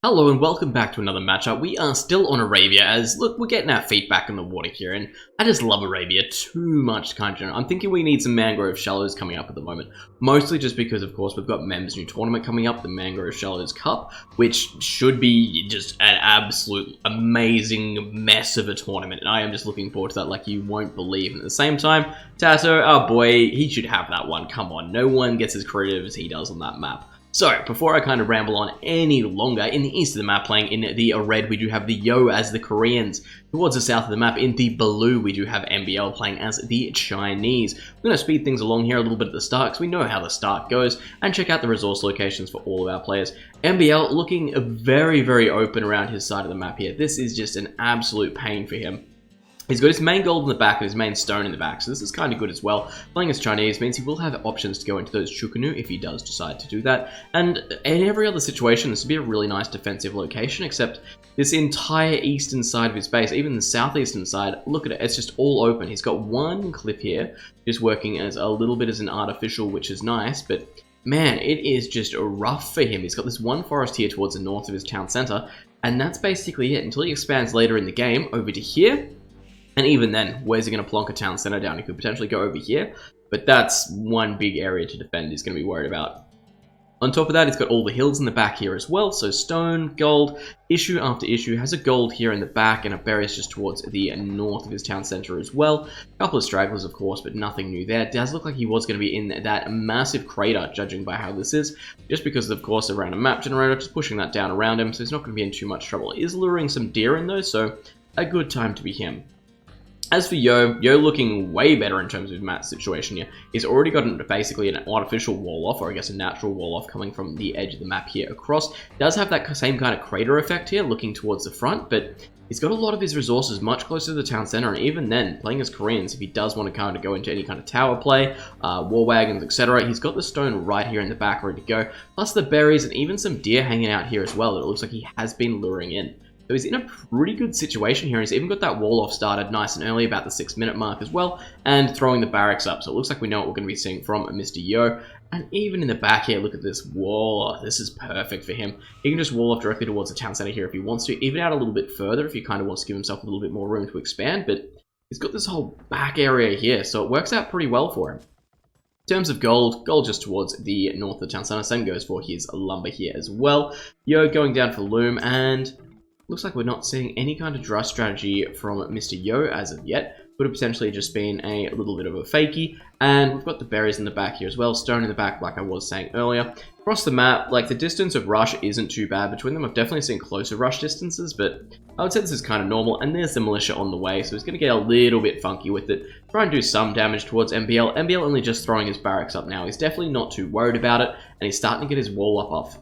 Hello and welcome back to another matchup. We are still on Arabia as, look, we're getting our feet back in the water here, and I just love Arabia too much, kind of. I'm thinking we need some Mangrove Shallows coming up at the moment. Mostly just because, of course, we've got Mem's new tournament coming up, the Mangrove Shallows Cup, which should be just an absolute amazing mess of a tournament, and I am just looking forward to that like you won't believe. And at the same time, Tasso, oh boy, he should have that one. Come on, no one gets as creative as he does on that map. So, before I kind of ramble on any longer, in the east of the map playing in the red, we do have the Yo as the Koreans. Towards the south of the map, in the blue, we do have MBL playing as the Chinese. We're going to speed things along here a little bit at the start, because we know how the start goes, and check out the resource locations for all of our players. MBL looking very, very open around his side of the map here. This is just an absolute pain for him. He's got his main gold in the back and his main stone in the back, so this is kind of good as well. Playing as Chinese means he will have options to go into those Chukanu if he does decide to do that. And in every other situation, this would be a really nice defensive location, except this entire eastern side of his base, even the southeastern side, look at it, it's just all open. He's got one cliff here, just working as a little bit as an artificial, which is nice, but man, it is just rough for him. He's got this one forest here towards the north of his town center, and that's basically it, until he expands later in the game over to here. And even then, where's he going to plonk a town center down? He could potentially go over here, but that's one big area to defend he's going to be worried about. On top of that, he's got all the hills in the back here as well, so stone, gold, issue after issue, has a gold here in the back, and a berries just towards the north of his town center as well. A couple of stragglers, of course, but nothing new there. It does look like he was going to be in that massive crater, judging by how this is, just because, of course, a random map generator, just pushing that down around him, so he's not going to be in too much trouble. He is luring some deer in, though, so a good time to be him. As for Yo looking way better in terms of Matt's situation here. He's already got basically an artificial wall-off, or I guess a natural wall-off coming from the edge of the map here across. Does have that same kind of crater effect here, looking towards the front, but he's got a lot of his resources much closer to the town center, and even then, playing as Koreans, if he does want to kind of go into any kind of tower play, war wagons, etc., he's got the stone right here in the back ready to go, plus the berries and even some deer hanging out here as well that it looks like he has been luring in. So he's in a pretty good situation here. He's even got that wall off started nice and early, about the 6-minute mark as well, and throwing the barracks up. So it looks like we know what we're going to be seeing from Mr. Yo. And even in the back here, look at this wall. This is perfect for him. He can just wall off directly towards the town center here if he wants to, even out a little bit further if he kind of wants to give himself a little bit more room to expand. But he's got this whole back area here, so it works out pretty well for him. In terms of gold just towards the north of the town center. Same goes for his lumber here as well. Yo going down for loom, and looks like we're not seeing any kind of dry strategy from Mr. Yo as of yet. Could have potentially just been a little bit of a fakie. And we've got the berries in the back here as well. Stone in the back, like I was saying earlier. Across the map, like the distance of rush isn't too bad between them. I've definitely seen closer rush distances, but I would say this is kind of normal. And there's the militia on the way, so he's going to get a little bit funky with it. Try and do some damage towards MBL. MBL only just throwing his barracks up now. He's definitely not too worried about it, and he's starting to get his wall up off.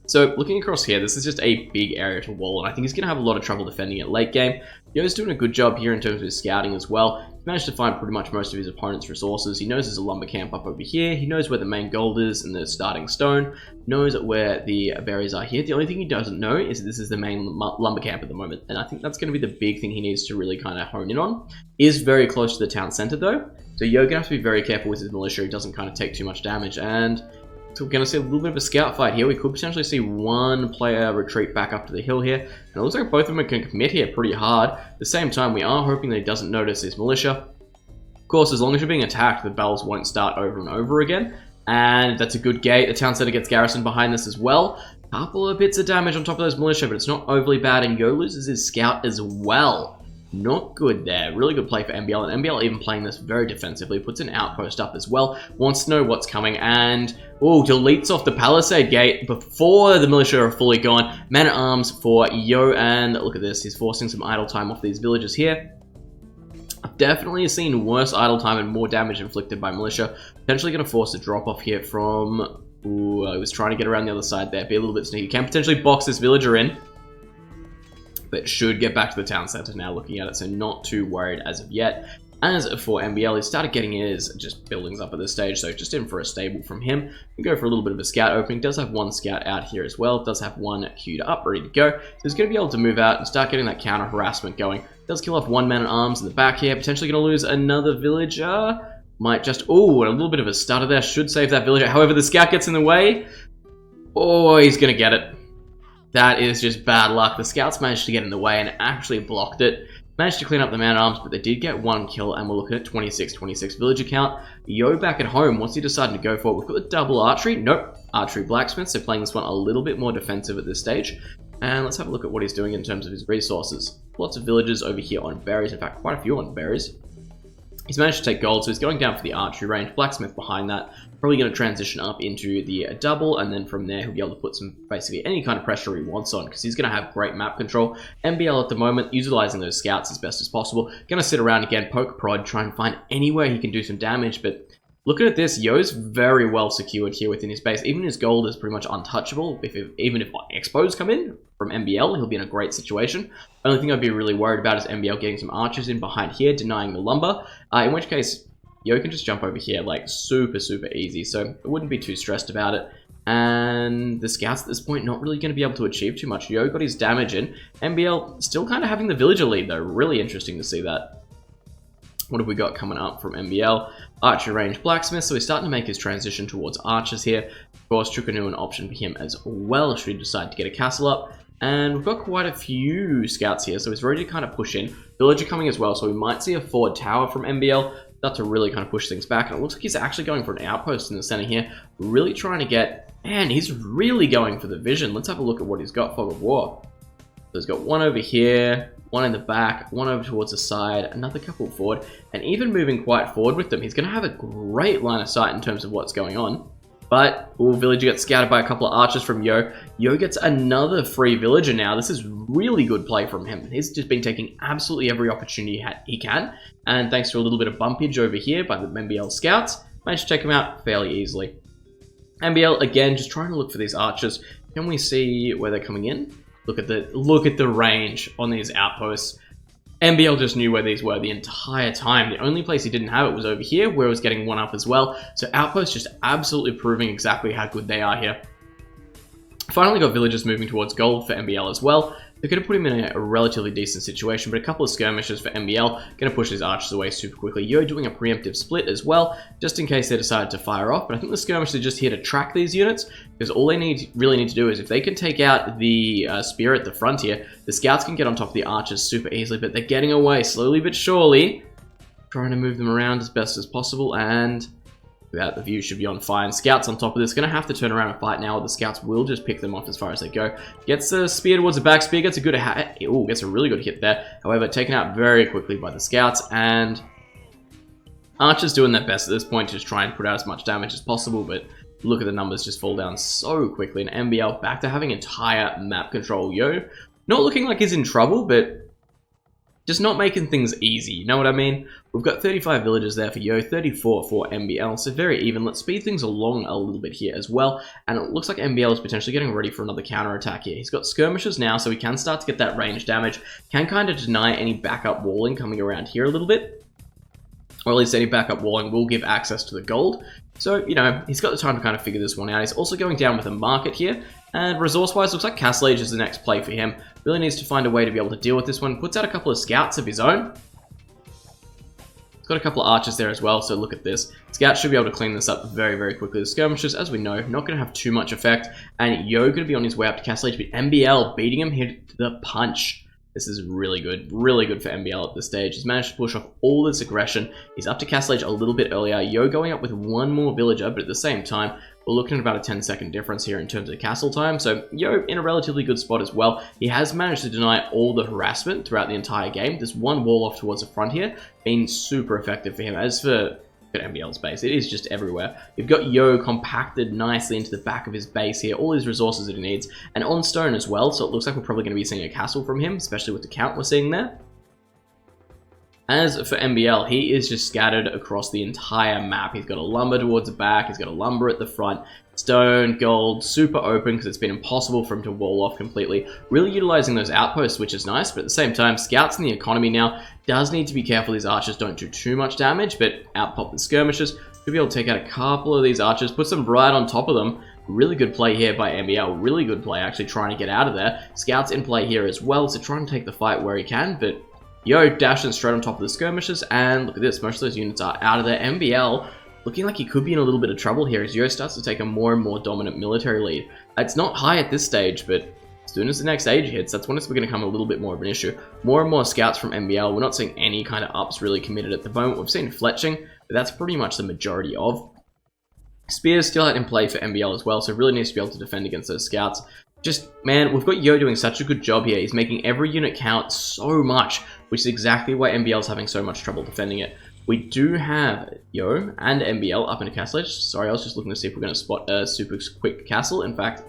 So, looking across here, this is just a big area to wall, and I think he's going to have a lot of trouble defending it late game. Yo's doing a good job here in terms of his scouting as well. He managed to find pretty much most of his opponent's resources. He knows there's a lumber camp up over here. He knows where the main gold is and the starting stone. Knows where the berries are here. The only thing he doesn't know is this is the main lumber camp at the moment, and I think that's going to be the big thing he needs to really kind of hone in on. Is very close to the town center, though. So Yo going to have to be very careful with his militia. He doesn't kind of take too much damage, and so we're going to see a little bit of a scout fight here. We could potentially see one player retreat back up to the hill here. And it looks like both of them can commit here pretty hard. At the same time, we are hoping that he doesn't notice his militia. Of course, as long as you're being attacked, the battles won't start over and over again. And that's a good gate. The town center gets garrisoned behind this as well. Couple of bits of damage on top of those militia, but it's not overly bad. And Yo loses his scout as well. Not good there. Really good play for MBL, and MBL even playing this very defensively. Puts an outpost up as well. Wants to know what's coming, and deletes off the palisade gate before the militia are fully gone. Man-at-arms for Yo, and look at this. He's forcing some idle time off these villagers here. I've definitely seen worse idle time and more damage inflicted by militia. Potentially going to force a drop-off here from... I was trying to get around the other side there. Be a little bit sneaky. Can potentially box this villager in, but should get back to the town center now looking at it, so not too worried as of yet. As for MBL, he started getting his just buildings up at this stage, so just in for a stable from him. We go for a little bit of a scout opening. Does have one scout out here as well. Does have one queued up, ready to go. So he's going to be able to move out and start getting that counter harassment going. Does kill off one man-at-arms in the back here. Potentially going to lose another villager. Might just... a little bit of a stutter there. Should save that villager. However, the scout gets in the way. Oh, he's going to get it. That is just bad luck. The scouts managed to get in the way and actually blocked it. Managed to clean up the man-at-arms, but they did get one kill, and we're looking at 26-26 villager count. Yo back at home, what's he deciding to go for? We've got the double archery. Nope. Archery blacksmith, so playing this one a little bit more defensive at this stage. And let's have a look at what he's doing in terms of his resources. Lots of villagers over here on berries. In fact, quite a few on berries. He's managed to take gold, so he's going down for the archery range. Blacksmith behind that. Probably going to transition up into the double, and then from there he'll be able to put some, basically any kind of pressure he wants on, because he's going to have great map control. MBL at the moment, utilizing those scouts as best as possible. Going to sit around again, poke prod, try and find anywhere he can do some damage, but looking at this, Yo's very well secured here within his base. Even his gold is pretty much untouchable. Even if expos come in from MBL, he'll be in a great situation. Only thing I'd be really worried about is MBL getting some archers in behind here, denying the lumber. In which case, Yo can just jump over here like super easy, so I wouldn't be too stressed about it. And the scouts at this point not really going to be able to achieve too much. Yo got his damage in. MBL still kind of having the villager lead though. Really interesting to see that. What have we got coming up from MBL? Archer range blacksmith, so he's starting to make his transition towards archers here. Of course, Turkman an option for him as well, should he decide to get a castle up. And we've got quite a few scouts here, so he's ready to kind of push in. Villager coming as well, so we might see a forward tower from MBL. Start to really kind of push things back, and it looks like he's actually going for an outpost in the center here. Really trying to get... Man, he's really going for the vision. Let's have a look at what he's got. Fog of War. So he's got one over here, one in the back, one over towards the side, another couple forward, and even moving quite forward with them. He's going to have a great line of sight in terms of what's going on. But, villager gets scouted by a couple of archers from Yo. Yo gets another free villager now. This is really good play from him. He's just been taking absolutely every opportunity he can. And thanks to a little bit of bumpage over here by the MBL scouts, managed to take him out fairly easily. MBL, again, just trying to look for these archers. Can we see where they're coming in? Look at the range on these outposts. MBL just knew where these were the entire time. The only place he didn't have it was over here, where it was getting one up as well. So Outpost just absolutely proving exactly how good they are here. Finally got villagers moving towards gold for MBL as well. They're going to put him in a relatively decent situation, but a couple of skirmishes for MBL. Going to push his archers away super quickly. Yo doing a preemptive split as well, just in case they decided to fire off. But I think the skirmishers are just here to track these units, because all they really need to do is if they can take out the spear at the front here, the scouts can get on top of the archers super easily, but they're getting away slowly but surely. Trying to move them around as best as possible, and that the view should be on fine. Scouts on top of this, going to have to turn around and fight now, or the scouts will just pick them off as far as they go. Gets the spear towards the back, spear gets a good gets a really good hit there. However, taken out very quickly by the scouts, and archers doing their best at this point to just try and put out as much damage as possible, but look at the numbers just fall down so quickly, and MBL back to having entire map control. Yo, not looking like he's in trouble, but just not making things easy, you know what I mean? We've got 35 villagers there for Yo, 34 for MBL, so very even. Let's speed things along a little bit here as well, and it looks like MBL is potentially getting ready for another counter-attack here. He's got skirmishers now, so he can start to get that range damage, can kind of deny any backup walling coming around here a little bit, or at least any backup walling will give access to the gold. So, you know, he's got the time to kind of figure this one out. He's also going down with a market here, and resource-wise, looks like Castle Age is the next play for him. Really needs to find a way to be able to deal with this one. Puts out a couple of scouts of his own. He's got a couple of archers there as well, so look at this. Scouts should be able to clean this up very quickly. The skirmishers, as we know, not going to have too much effect, and Yo going to be on his way up to Castle Age, but MBL beating him here to the punch. This is really good for MBL at this stage. He's managed to push off all this aggression. He's up to Castle Age a little bit earlier. Yo going up with one more villager, but at the same time, we're looking at about a 10-second difference here in terms of castle time. So Yo in a relatively good spot as well. He has managed to deny all the harassment throughout the entire game. There's one wall off towards the front here, being super effective for him. As for MBL's base, it is just everywhere. You've got Yo compacted nicely into the back of his base here, all his resources that he needs, and on stone as well, so it looks like we're probably going to be seeing a castle from him, especially with the count we're seeing there. As for MBL, he is just scattered across the entire map. He's got a lumber towards the back, he's got a lumber at the front, stone, gold, super open because it's been impossible for him to wall off completely. Really utilizing those outposts, which is nice, but at the same time, scouts in the economy now does need to be careful these archers don't do too much damage, but out pop the skirmishers. Should be able to take out a couple of these archers, put them right on top of them. Really good play here by MBL, really good play actually trying to get out of there. Scouts in play here as well, so trying to take the fight where he can, but Yo dashing straight on top of the skirmishers, and look at this, most of those units are out of there. MBL looking like he could be in a little bit of trouble here as Yo starts to take a more and more dominant military lead. It's not high at this stage, but as soon as the next age hits, that's when it's going to become a little bit more of an issue. More and more scouts from MBL. We're not seeing any kind of ups really committed at the moment. We've seen fletching, but that's pretty much the majority of. Spear's still out in play for MBL as well, so really needs to be able to defend against those scouts. Just, man, we've got Yo doing such a good job here. He's making every unit count so much, which is exactly why MBL's having so much trouble defending it. We do have Yo and MBL up in a castle edge. Sorry, I was just looking to see if we're going to spot a super quick castle. In fact,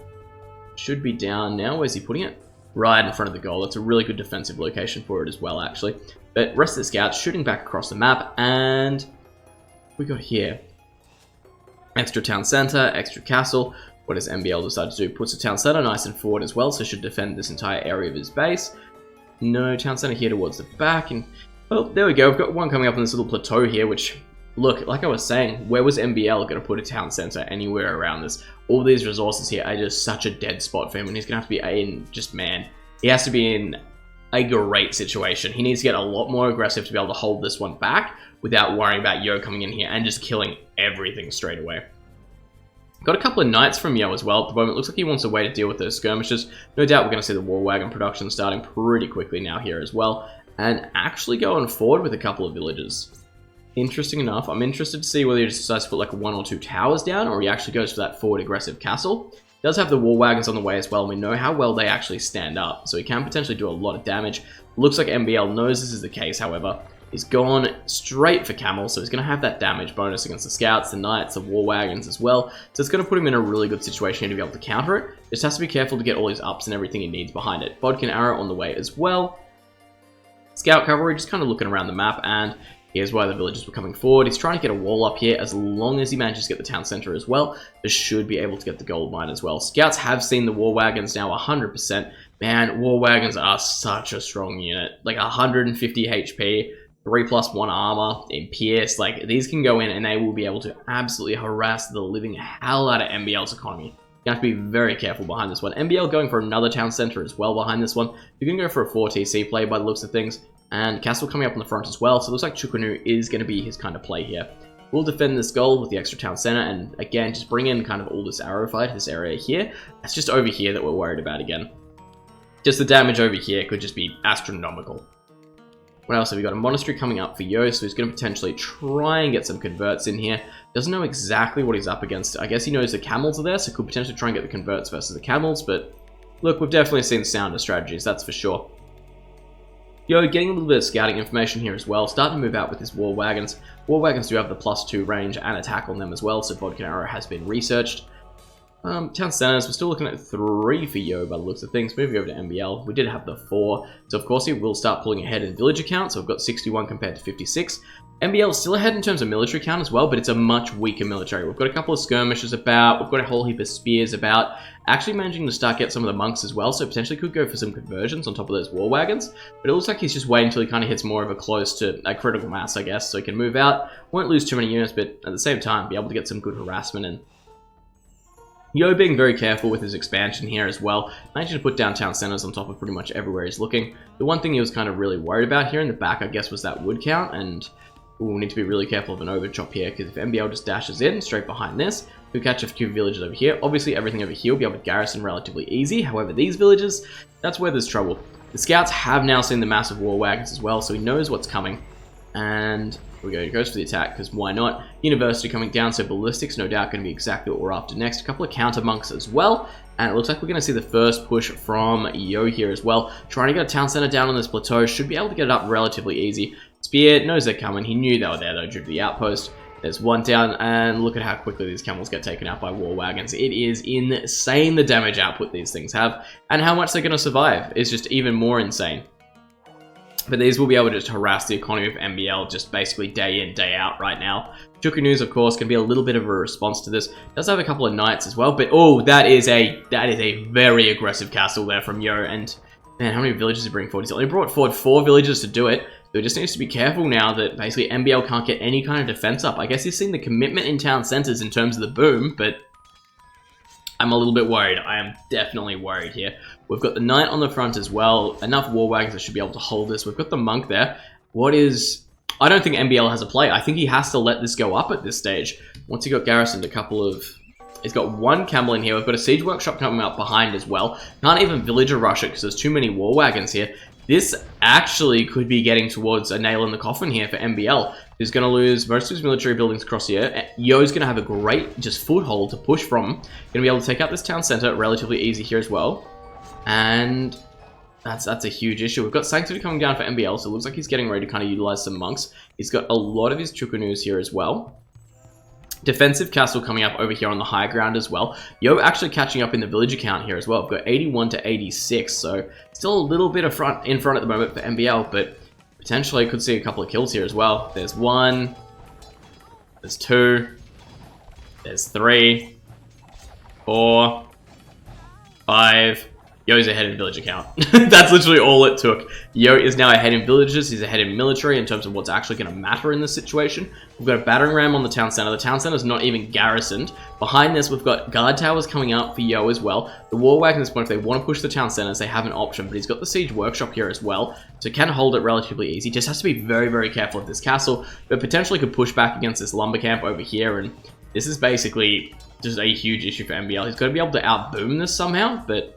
should be down now. Where's he putting it? Right in front of the goal. That's a really good defensive location for it as well, actually. But rest of the scouts shooting back across the map, and we got here. Extra town center, extra castle. What does MBL decide to do? Puts the town center nice and forward as well, so should defend this entire area of his base. No, town center here towards the back, and well, there we go. We've got one coming up on this little plateau here, which, look, like I was saying, where was MBL going to put a town center anywhere around this? All these resources here are just such a dead spot for him, and he's going to have to be in, just, man, he has to be in a great situation. He needs to get a lot more aggressive to be able to hold this one back without worrying about Yo coming in here and just killing everything straight away. Got a couple of knights from Yo as well at the moment. Looks like he wants a way to deal with those skirmishes. No doubt we're going to see the war wagon production starting pretty quickly now here as well. And actually going forward with a couple of villages. Interesting enough, I'm interested to see whether he decides to put like 1 or 2 towers down, or he actually goes for that forward aggressive castle. He does have the war wagons on the way as well, and we know how well they actually stand up, so he can potentially do a lot of damage. Looks like MBL knows this is the case, however. He's gone straight for camels, so he's going to have that damage bonus against the scouts, the knights, the war wagons as well. So it's going to put him in a really good situation to be able to counter it. Just has to be careful to get all his ups and everything he needs behind it. Bodkin arrow on the way as well. Scout cavalry just kind of looking around the map, and here's why the villagers were coming forward. He's trying to get a wall up here. As long as he manages to get the town center as well, they should be able to get the gold mine as well. Scouts have seen the war wagons now 100%. Man, war wagons are such a strong unit. Like 150 HP, 3+1 armor in Pierce. Like, these can go in and they will be able to absolutely harass the living hell out of MBL's economy. You have to be very careful behind this one. MBL going for another town center as well behind this one. You're going to go for a 4 TC play by the looks of things. And castle coming up on the front as well. So it looks like Chukunu is going to be his kind of play here. We'll defend this goal with the extra town center. And again, just bring in kind of all this arrow fight, this area here. It's just over here that we're worried about again. Just the damage over here could just be astronomical. What else have we got? A monastery coming up for Yo, so he's going to potentially try and get some converts in here. Doesn't know exactly what he's up against. I guess he knows the camels are there, so could potentially try and get the converts versus the camels, but look, we've definitely seen sounder strategies, that's for sure. Yo, getting a little bit of scouting information here as well, starting to move out with his war wagons. War wagons do have the +2 range and attack on them as well, so Bodkin arrow has been researched. Town centers, we're still looking at 3 for Yo by the looks of things. Moving over to MBL, we did have the 4, so of course he will start pulling ahead in village count, so we've got 61 compared to 56. MBL is still ahead in terms of military count as well, but it's a much weaker military. We've got a couple of skirmishes about, we've got a whole heap of spears about, actually managing to start get some of the monks as well, so potentially could go for some conversions on top of those war wagons, but it looks like he's just waiting until he kind of hits more of a close to a critical mass, I guess, so he can move out, won't lose too many units, but at the same time be able to get some good harassment in. Yo being very careful with his expansion here as well, managing to put down town centers on top of pretty much everywhere he's looking. The one thing he was kind of really worried about here in the back, I guess, was that wood count, and we'll need to be really careful of an overchop here, because if MBL just dashes in straight behind this, we'll catch a few villages over here. Obviously, everything over here will be able to garrison relatively easy. However, these villages, that's where there's trouble. The scouts have now seen the massive war wagons as well, so he knows what's coming. And here we go, he goes for the attack, because why not? University coming down, so ballistics no doubt going to be exactly what we're after next. A couple of counter monks as well, and it looks like we're going to see the first push from Yo here as well. Trying to get a town center down on this plateau, should be able to get it up relatively easy. Spear knows they're coming, he knew they were there though due to the outpost. There's one down, and look at how quickly these camels get taken out by war wagons. It is insane the damage output these things have, and how much they're going to survive is just even more insane. But these will be able to just harass the economy of MBL just basically day in, day out right now. Chukunu's, of course, can be a little bit of a response to this. Does have a couple of knights as well, but oh, that is a very aggressive castle there from Yo. And man, how many villages did he bring forward? He's only brought forward 4 villages to do it. So he just needs to be careful now that basically MBL can't get any kind of defense up. I guess he's seen the commitment in town centers in terms of the boom, but I'm a little bit worried. I am definitely worried here. We've got the knight on the front as well. Enough war wagons that should be able to hold this. We've got the monk there. I don't think MBL has a play. I think he has to let this go up at this stage. Once he got garrisoned a couple of He's got one camel in here. We've got a siege workshop coming up behind as well. Can't even villager rush it because there's too many war wagons here. This actually could be getting towards a nail in the coffin here for MBL. He's going to lose most of his military buildings across here. Yo's going to have a great just foothold to push from. Going to be able to take out this town center relatively easy here as well. And that's a huge issue. We've got Sanctity coming down for MBL, so it looks like he's getting ready to kind of utilize some monks. He's got a lot of his Chukunus here as well. Defensive castle coming up over here on the high ground as well. Yo actually catching up in the village account here as well. We've got 81 to 86, so still a little bit of in front at the moment for MBL, but potentially could see a couple of kills here as well. There's one, there's two, there's three, 4, 5. Yo's ahead in village account. That's literally all it took. Yo is now ahead in villages. He's ahead in military in terms of what's actually going to matter in this situation. We've got a battering ram on the town center. The town center is not even garrisoned. Behind this, we've got guard towers coming up for Yo as well. The war wagon at this point, if they want to push the town centers, they have an option, but he's got the siege workshop here as well, so can hold it relatively easy. Just has to be very, very careful of this castle, but potentially could push back against this lumber camp over here, and this is basically just a huge issue for MBL. He's got to be able to outboom this somehow, but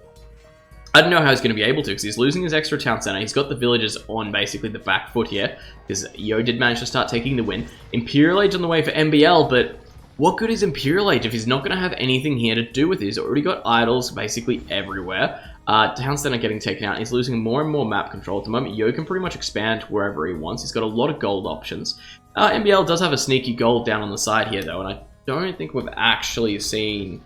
I don't know how he's going to be able to because he's losing his extra town center. He's got the villagers on basically the back foot here because Yo did manage to start taking the win. Imperial Age on the way for MBL, but what good is Imperial Age if he's not going to have anything here to do with it? He's already got idols basically everywhere. Town center getting taken out. He's losing more and more map control. At the moment, Yo can pretty much expand wherever he wants. He's got a lot of gold options. MBL does have a sneaky gold down on the side here though, and I don't think we've actually seen...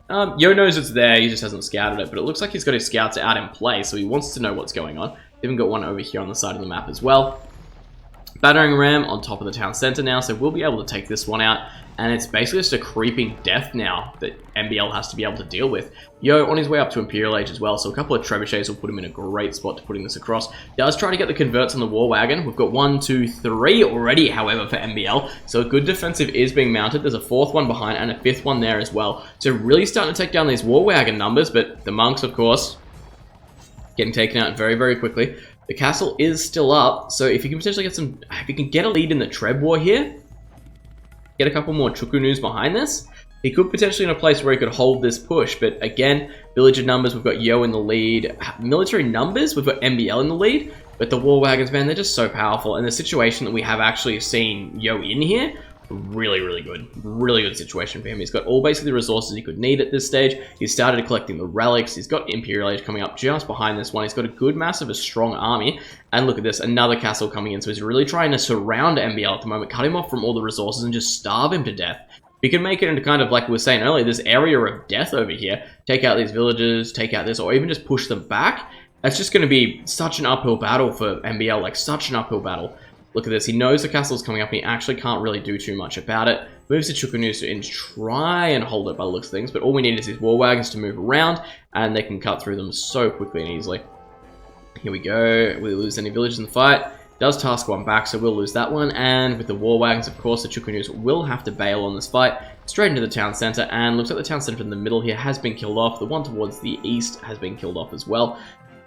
Yo knows it's there, he just hasn't scouted it, but it looks like he's got his scouts out in play, so he wants to know what's going on. Even got one over here on the side of the map as well. Battering ram on top of the town center now, so we'll be able to take this one out, and it's basically just a creeping death now that MBL has to be able to deal with. Yo on his way up to Imperial Age as well, so a couple of trebuchets will put him in a great spot to putting this across. Does try to get the converts on the war wagon. We've got 1, 2, 3 already, however, for MBL, so a good defensive is being mounted. There's a 4th one behind and a 5th one there as well. So really starting to take down these war wagon numbers, but the monks, of course, getting taken out very, very quickly. The castle is still up, so if you can potentially get some... If you can get a lead in the Treb War here, get a couple more Chukunus behind this, he could potentially in a place where he could hold this push, but again, villager numbers, we've got Yo in the lead. Military numbers, we've got MBL in the lead, but the war wagons, man, they're just so powerful, and the situation that we have actually seen Yo in here, really, really good. Really good situation for him. He's got all basically the resources he could need at this stage. He's started collecting the relics. He's got Imperial Age coming up just behind this one. He's got a good mass of a strong army. And look at this, another castle coming in. So he's really trying to surround MBL at the moment, cut him off from all the resources and just starve him to death. We can make it into kind of, like we were saying earlier, this area of death over here. Take out these villages, take out this, or even just push them back. That's just going to be such an uphill battle for MBL, like such an uphill battle. Look at this, he knows the castle's coming up and he actually can't really do too much about it. Moves to Chukunus and try and hold it by the looks of things, but all we need is these war wagons to move around and they can cut through them so quickly and easily. Here we go, we lose any villages in the fight. Does task one back, so we'll lose that one, and with the war wagons, of course, the Chukunus will have to bail on this fight, straight into the town center, and looks like the town center in the middle here has been killed off. The one towards the east has been killed off as well.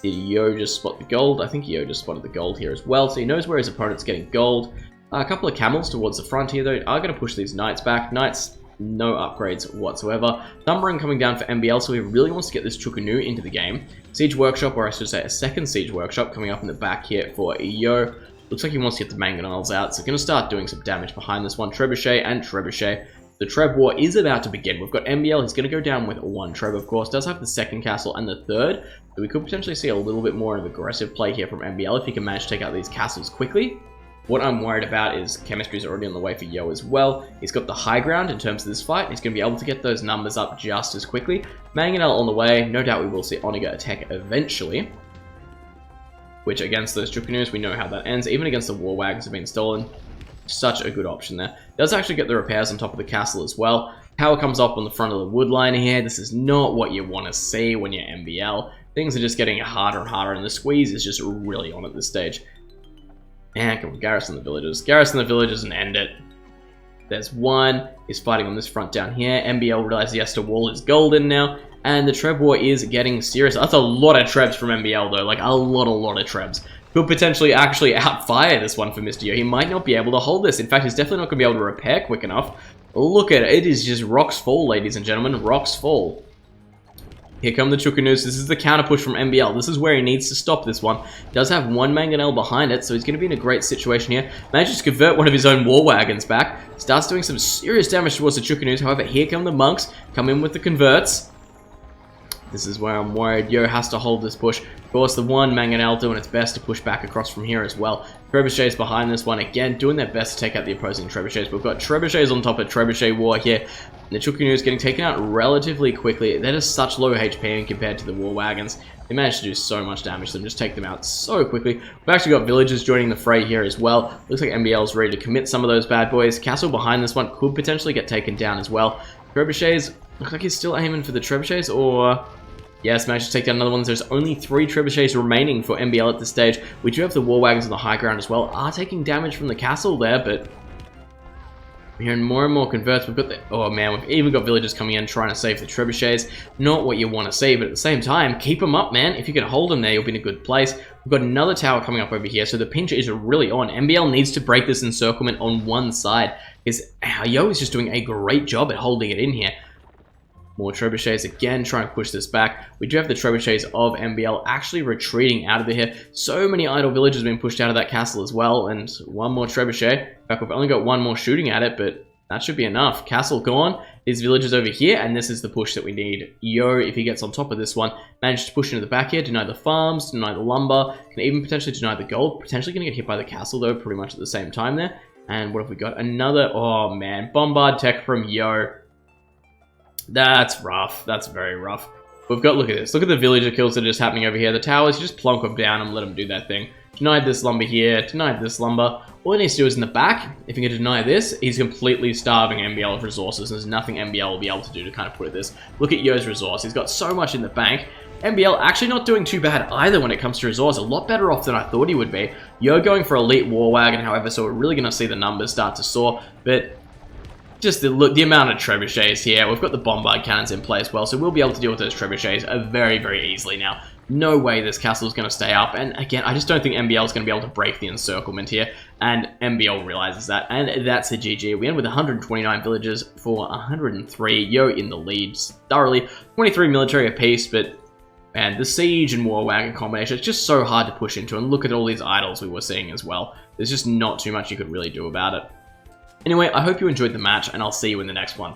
Did Yo just spot the gold? I think Yo just spotted the gold here as well, so he knows where his opponent's getting gold. A couple of camels towards the front here, though, are going to push these knights back. Knights, no upgrades whatsoever. Thumbering coming down for MBL, so he really wants to get this Chukunu into the game. Siege Workshop, or I should say a second Siege Workshop, coming up in the back here for Yo. Looks like he wants to get the mangonels out, so going to start doing some damage behind this one. Trebuchet and Trebuchet. The Treb War is about to begin. We've got MBL, he's going to go down with 1 Treb, of course. Does have the second castle and the third, so we could potentially see a little bit more of aggressive play here from MBL if he can manage to take out these castles quickly. What I'm worried about is chemistry's already on the way for Yo as well. He's got the high ground in terms of this fight. He's going to be able to get those numbers up just as quickly. Mangonel on the way. No doubt we will see Oniga attack eventually. Which against those Chukunus, we know how that ends. Even against the war wagons have been stolen. Such a good option there. Does actually get the repairs on top of the castle as well. Power comes up on the front of the wood line here. This is not what you want to see when you're MBL. Things are just getting harder and harder, and the squeeze is just really on at this stage. And come on, garrison the villagers. Garrison the villagers and end it. There's one. He's fighting on this front down here. MBL realizes he has to wall his gold in now. And the Treb War is getting serious. That's a lot of Trebs from MBL though. Like a lot of Trebs. could potentially actually outfire this one for Mr. Yo. He might not be able to hold this. In fact, he's definitely not going to be able to repair quick enough. Look at it. It is just rocks fall, ladies and gentlemen. Rocks fall. Here come the Chukanus. This is the counter push from MBL. This is where he needs to stop this one. Does have one Mangonel behind it, so he's going to be in a great situation here. Manages to convert one of his own war wagons back. Starts doing some serious damage towards the Chukanus. However, here come the monks. Come in with the converts. This is where I'm worried. Yo has to hold this push. Of course, the one Mangonel doing its best to push back across from here as well. Trebuchets behind this one again, doing their best to take out the opposing Trebuchets. We've got Trebuchets on top of Trebuchet war here. And the Chukunu is getting taken out relatively quickly. They're just such low HP compared to the war wagons. They managed to do so much damage to them, just take them out so quickly. We've actually got villagers joining the fray here as well. Looks like MBL is ready to commit some of those bad boys. Castle behind this one could potentially get taken down as well. Trebuchets, looks like he's still aiming for the Trebuchets, or... Yes, managed to take down another one. There's only 3 trebuchets remaining for MBL at this stage. We do have the war wagons on the high ground as well. Are taking damage from the castle there, but we're hearing more and more converts. We've got the... Oh man, we've even got villagers coming in trying to save the trebuchets. Not what you want to see, but at the same time, keep them up, man. If you can hold them there, you'll be in a good place. We've got another tower coming up over here, so the pinch is really on. MBL needs to break this encirclement on one side, because Yo is just doing a great job at holding it in here. More trebuchets again, trying to push this back. We do have the trebuchets of MBL actually retreating out of here. So many idle villagers have been pushed out of that castle as well, and one more trebuchet. In fact, we've only got one more shooting at it, but that should be enough. Castle gone. These villagers over here, and this is the push that we need. Yo, if he gets on top of this one, managed to push into the back here, deny the farms, deny the lumber, can even potentially deny the gold. Potentially going to get hit by the castle though, pretty much at the same time there. And what have we got? Another, oh man, bombard tech from Yo. That's rough. That's very rough. We've got, look at this. Look at the villager kills that are just happening over here. The towers, you just plonk them down and let them do that thing. Denied this lumber here. Denied this lumber. All he needs to do is in the back. If he can deny this, he's completely starving MBL of resources. There's nothing MBL will be able to do to kind of put it this. Look at Yo's resource. He's got so much in the bank. MBL actually not doing too bad either when it comes to resource. A lot better off than I thought he would be. Yo going for elite war wagon, however, so we're really going to see the numbers start to soar. But... just the amount of trebuchets here. We've got the bombard cannons in play as well, so we'll be able to deal with those trebuchets very, very easily now. No way this castle is going to stay up. And again, I just don't think MBL is going to be able to break the encirclement here. And MBL realizes that. And that's a GG. We end with 129 villagers for 103. Yo in the lead thoroughly. 23 military apiece, but... man, the siege and war wagon combination, it's just so hard to push into. And look at all these idols we were seeing as well. There's just not too much you could really do about it. Anyway, I hope you enjoyed the match, and I'll see you in the next one.